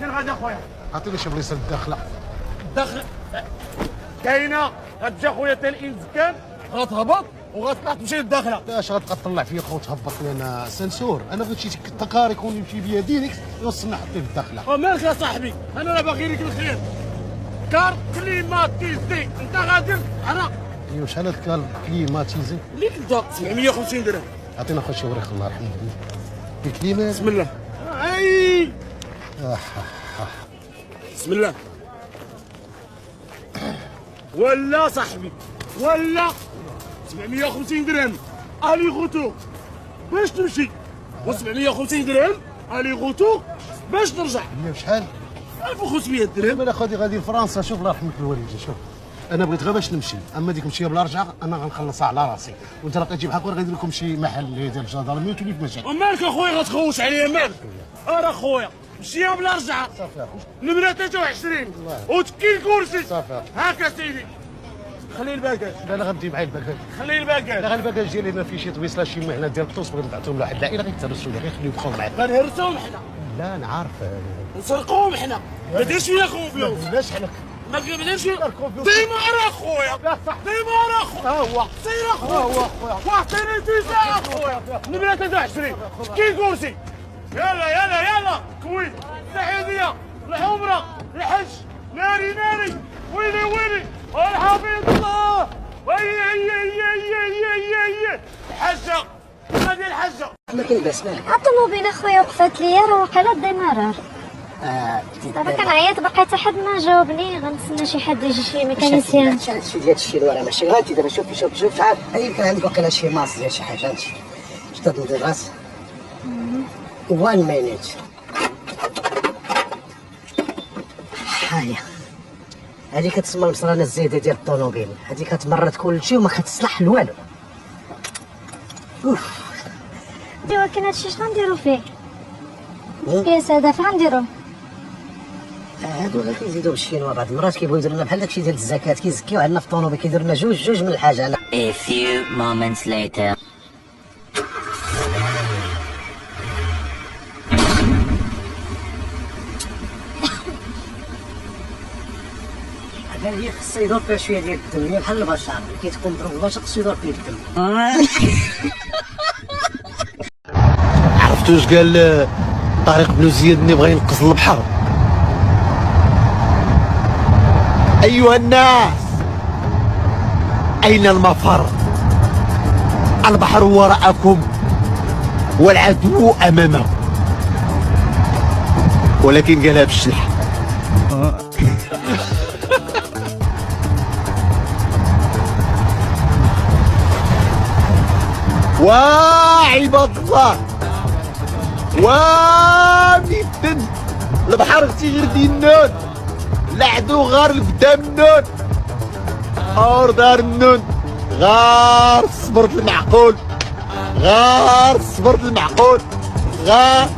فين غادي اخويا؟ عطيني شي بليصه للداخله. الدخل كاينه، غتجي اخويا حتى الانسكان غتهبط وغتطلع تمشي للداخله. اش غتبقى تطلع فيا خو تهبط لي انا سنسور؟ انا بغيت شي تكار يكون يمشي بيا ديريكت يوصلنا حتى للداخله. ومالك يا صاحبي، انا راه باغي لك الخير. كار كليماتيزي انت غادي انا. ايوا شحال هاد الكال كليماتيزي؟ ليك انت 750 درهم. عطينا خويا شي وريخ الله يرحمه. الكليمات بسم الله. اي بسم الله. ولا صاحبي ولا 750 درهم الي غوتو باش تمشي، و750 درهم الي غوتو باش ترجع. هي بشحال؟ 1500 درهم. انا غادي لفرنسا. شوف الله يرحمك الوالده، شوف انا بغيت غير باش نمشي، اما ديك مشيه بلا رجعه انا غنخلصها على راسي، وانت راه كتجي بحال غادي لكم شي محل اللي ديال الجدرمي وتولي في مشاكل. ومالك اخويا غتخوش عليا مالك؟ راه خويا مشيها بلا رجعه. صافي نمرة 23 وتكي الكرسي. صافي هاكا سيدي، خلي الباكاج. لا لا غندي معايا الباكاج. خلي الباكاج. لا غير الباكاج ديالي ما فيه شي طويصله شي مهنه ديال الطوس بغيت نبعثهم لواحد العائله غيتهرسوا لي، غيخليو يبقاو معايا. غنهرسوهم حنا، لا انا عارف نسرقوهم حنا. ما ديرش فينا كونفيونس، علاش حنا ما ديرش فينا ديما راه خويا، ديما راه خويا. هو سير اخويا، واعطيني فيزا اخويا. نمرة 23 تكي الكرسي. يلا يلا يلا كويت السعودية العمرة الحج. ناري ناري ويلي ويلي والحفيظ الله. وي هي هي هي هي هي الحجة غادي الحجة. ما كاين باس مالك؟ الطوموبيل اخويا وقفات ليا راه واقيلا ديمارار. دابا كنعيط باقي حتى حد ما جاوبني، غنتسنى شي حد يجي شي ميكانيسيان. هادشي ديال الشيلوره ماشي غادي دابا. شوفي شوفي شوف شحال يمكن عندك واقيلا شي ماس ديال شي حاجه. هادشي شتا تنوضي الراس 1 مينيت. هاهي هادي كتسمى المصرانه الزايده ديال الطوموبيل. هادي كتمرد كلشي وما كتصلح لوالو. ولكن هادشي اش غنديرو فيه؟ بياس هذا فين غنديروه؟ هادو غير كيزيدو بالشينوا بعض المرات كيبغيو يديروا لنا بحال داكشي ديال الزكاة، كيزكيو عندنا في الطوموبيل كيديروا لنا جوج من الحاجه. A few moments later. هذا هي خصها يدور فيها شويه ديال الدم، هي بحال البشر كيتكون ضرب البشر خصو يدور فيه الدم. عرفتوا واش قال طارق بن زياد اللي بغى ينقذ البحر؟ ايها الناس اين المفر؟ البحر وراءكم والعدو امامكم. ولكن قالها بالشلح. وعباد الله وميتن البحر غتي غير دينون، العدو غار لقدام النون اور دار النون. غار الصبر المعقول، غار الصبر المعقول، غار